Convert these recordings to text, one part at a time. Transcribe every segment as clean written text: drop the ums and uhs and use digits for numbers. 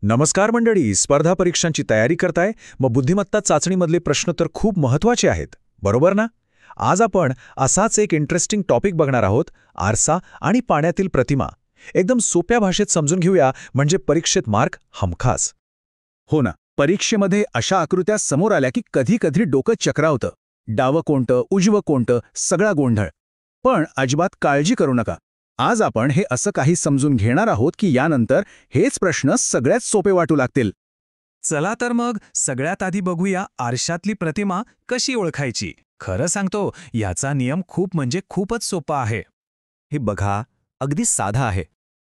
नमस्कार मंडळी. स्पर्धा परीक्षांची तयारी करताय? मग बुद्धिमत्ता चाचणीमधले प्रश्न तर खूप महत्त्वाचे आहेत, बरोबर ना? आज आपण असाच एक इंटरेस्टिंग टॉपिक बघणार आहोत, आरसा आणि पाण्यातील प्रतिमा. एकदम सोप्या भाषेत समजून घेऊया, म्हणजे परीक्षेत मार्क हमखास. हो ना, परीक्षेमध्ये अशा आकृत्या समोर आल्या की कधी कधी डोकं चक्रावतं. डावं कोणतं, उजवं कोणतं, सगळा गोंधळ. पण अजिबात काळजी करू नका. आज आपण हे असं काही समजून घेणार आहोत की यानंतर हेच प्रश्न सगळ्यात सोपे वाटू लागतील. चला तर मग सगळ्यात आधी बघूया आरशातली प्रतिमा कशी ओळखायची. खरं सांगतो, याचा नियम खूप म्हणजे खूपच सोपा आहे. हे बघा, अगदी साधा आहे.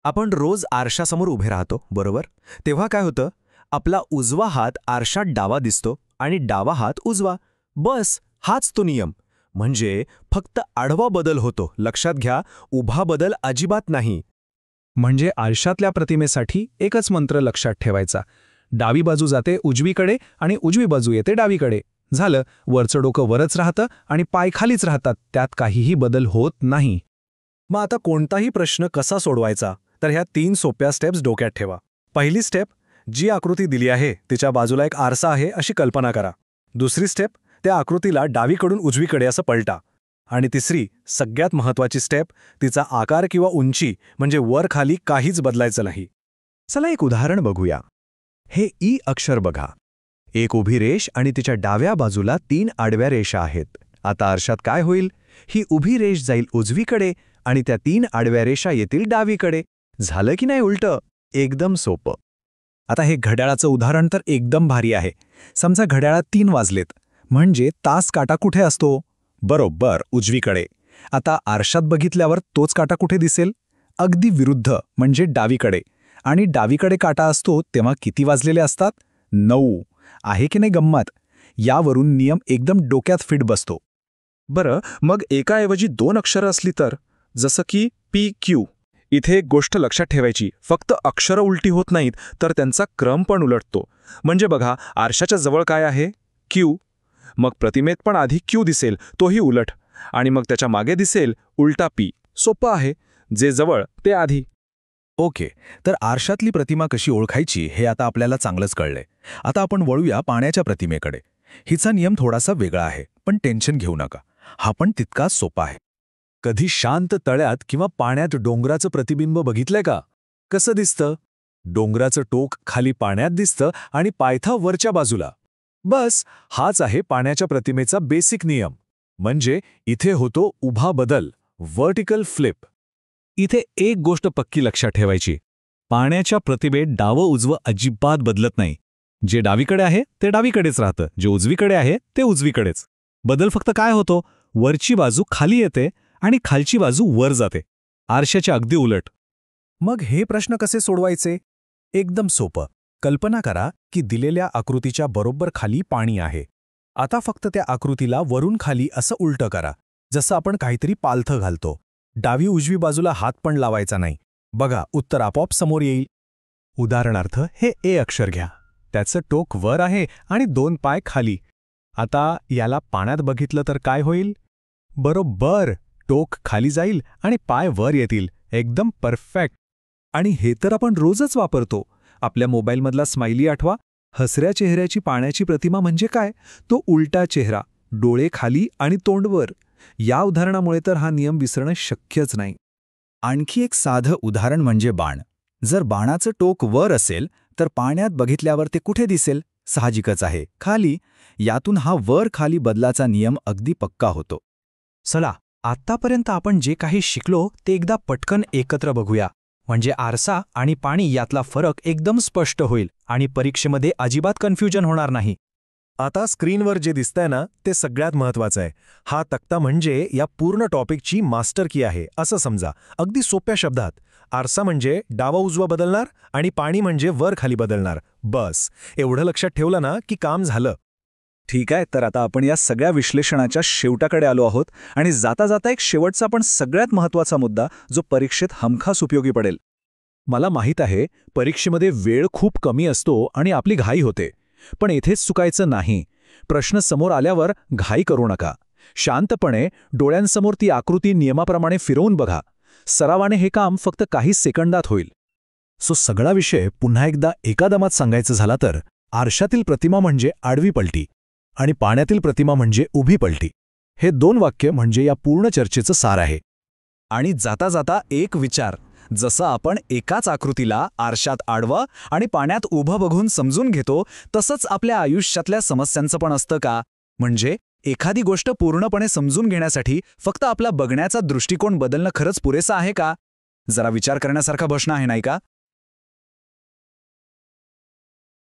आपण रोज आरशासमोर उभे राहतो, बरोबर? तेव्हा काय होतं? आपला उजवा हात आरशात डावा दिसतो आणि डावा हात उजवा. बस, हाच तो नियम. म्हणजे फक्त आडवा बदल होतो, लक्षात घ्या. उभा बदल अजिबात नाही. म्हणजे आरशातल्या प्रतिमेसाठी एकच मंत्र लक्षात ठेवायचा. डावी बाजू जाते उजवीकडे आणि उजवी बाजू येते डावीकडे. झालं, वरचं डोकं वरच राहतं आणि पाय खालीच राहतात, त्यात काहीही बदल होत नाही. मग आता कोणताही प्रश्न कसा सोडवायचा, तर ह्या 3 सोप्या स्टेप्स डोक्यात ठेवा. पहिली स्टेप, जी आकृती दिली आहे तिच्या बाजूला एक आरसा आहे अशी कल्पना करा. दुसरी स्टेप, त्या आकृतीला डावीकडून उजवीकडे असं पलटा. आणि तिसरी, सगळ्यात महत्त्वाची स्टेप, तिचा आकार किंवा उंची म्हणजे वर खाली काहीच बदलायचं नाही. चला एक उदाहरण बघूया. हे ई अक्षर बघा. एक उभी रेष आणि तिच्या डाव्या बाजूला 3 आडव्या रेषा आहेत. आता आरशात काय होईल? ही उभी रेष जाईल उजवीकडे आणि त्या 3 आडव्या रेषा येतील डावीकडे. झालं की नाही उलटं? एकदम सोपं. आता हे घड्याळाचं उदाहरण तर एकदम भारी आहे. समजा घड्याळात 3 वाजलेत, म्हणजे तास काटा कुठे असतो? बरोबर उजवीकडे. आता आरशात बघितल्यावर तोच काटा कुठे दिसेल? अगदी विरुद्ध, म्हणजे डावीकडे. आणि डावीकडे काटा असतो तेव्हा किती वाजलेले असतात? 9. आहे की नाही गंमत? यावरून नियम एकदम डोक्यात फिट बसतो. बरं, मग एकाऐवजी 2 अक्षरं असली तर? जसं की PQ. इथे एक गोष्ट लक्षात ठेवायची, फक्त अक्षरं उलटी होत नाहीत, तर त्यांचा क्रम पण उलटतो. म्हणजे बघा, आरशाच्या जवळ काय आहे? Q. मग प्रतिमेत पण आधी Q दिसेल, तोही उलट. आणि मग त्याच्या मागे दिसेल उलटा P. सोपं आहे, जे जवळ ते आधी. ओके, तर आरशातली प्रतिमा कशी ओळखायची हे आता आपल्याला चांगलंच कळलंय. आता आपण वळूया पाण्याच्या प्रतिमेकडे. हिचा नियम थोडासा वेगळा आहे, पण टेन्शन घेऊ नका. हा पण तितकाच सोपा आहे. कधी शांत तळ्यात किंवा पाण्यात डोंगराचं प्रतिबिंब बघितलंय का? कसं दिसतं? डोंगराचं टोक खाली पाण्यात दिसतं आणि पायथा वरच्या बाजूला. बस, हाच आहे पाण्याच्या प्रतिमेचा बेसिक नियम. म्हणजे इथे होतो उभा बदल, व्हर्टिकल फ्लिप. इथे एक गोष्ट पक्की लक्षात ठेवायची. पाण्याच्या प्रतिमेत डावं उजवं अजिबात बदलत नाही. जे डावीकडे आहे ते डावीकडेच राहतं, जे उजवीकडे आहे ते उजवीकडेच. बदल फक्त काय होतो? वरची बाजू खाली येते आणि खालची बाजू वर जाते. आरशाच्या अगदी उलट. मग हे प्रश्न कसे सोडवायचे? एकदम सोपं. कल्पना करा की दिलेल्या आकृतीच्या बरोबर खाली पाणी आहे. आता फक्त त्या आकृतीला वरून खाली असं उलटं करा, जसं आपण काहीतरी पालथं घालतो. डावी उजवी बाजूला हात पण लावायचा नाही. बघा, उत्तर आपोआप समोर येईल. उदाहरणार्थ हे ए अक्षर घ्या. त्याचं टोक वर आहे आणि 2 पाय खाली. आता याला पाण्यात बघितलं तर काय होईल? बरोबर, टोक खाली जाईल आणि पाय वर येतील. एकदम परफेक्ट. आणि हे तर आपण रोजच वापरतो. आपल्या मोबाईलमधला स्माइली आठवा. हसऱ्या चेहऱ्याची पाण्याची प्रतिमा म्हणजे काय? तो उलटा चेहरा, डोळे खाली आणि तोंड वर. या उदाहरणामुळे तर हा नियम विसरणं शक्यच नाही. आणखी एक साधं उदाहरण म्हणजे बाण. जर बाणाचं टोक वर असेल तर पाण्यात बघितल्यावर ते कुठे दिसेल? साहजिकच आहे, खाली. यातून हा वर खाली बदलाचा नियम अगदी पक्का होतो. चला, आत्तापर्यंत आपण जे काही शिकलो ते एकदा पटकन एकत्र बघूया. म्हणजे आरसा आणि पाणी यातला फरक एकदम स्पष्ट होईल आणि परीक्षेमध्ये अजिबात कन्फ्युजन होणार नाही. आता स्क्रीनवर जे दिसतंय ना, ते सगळ्यात महत्त्वाचं आहे. हा तक्ता म्हणजे या पूर्ण टॉपिकची मास्टर की आहे असं समजा. अगदी सोप्या शब्दात, आरसा म्हणजे डावा उजवा बदलणार आणि पाणी म्हणजे वर खाली बदलणार. बस, एवढं लक्षात ठेवलं ना की काम झालं. ठीक आहे, तर आता आपण या सगळ्या विश्लेषणाच्या शेवटाकडे आलो आहोत. आणि जाता जाता एक शेवटचा पण सगळ्यात महत्त्वाचा मुद्दा, जो परीक्षेत हमखास उपयोगी पडेल. मला माहीत आहे, परीक्षेमध्ये वेळ खूप कमी असतो आणि आपली घाई होते. पण येथेच चुकायचं नाही. प्रश्न समोर आल्यावर घाई करू नका. शांतपणे डोळ्यांसमोर ती आकृती नियमाप्रमाणे फिरवून बघा. सरावाने हे काम फक्त काही सेकंदात होईल. सगळा विषय पुन्हा एकदा एका दमात सांगायचं झाला तर आरशातील प्रतिमा म्हणजे आडवी पलटी आणि पाण्यातील प्रतिमा म्हणजे उभी पलटी. हे 2 वाक्य म्हणजे या पूर्ण चर्चेचं सार आहे. आणि जाता जाता एक विचार, जसं आपण एकाच आकृतीला आरशात आडवं आणि पाण्यात उभं बघून समजून घेतो, तसंच आपल्या आयुष्यातल्या समस्यांचं पण असतं का? म्हणजे एखादी गोष्ट पूर्णपणे समजून घेण्यासाठी फक्त आपला बघण्याचा दृष्टिकोन बदलणं खरंच पुरेसं आहे का? जरा विचार करण्यासारखा प्रश्न आहे, नाही का?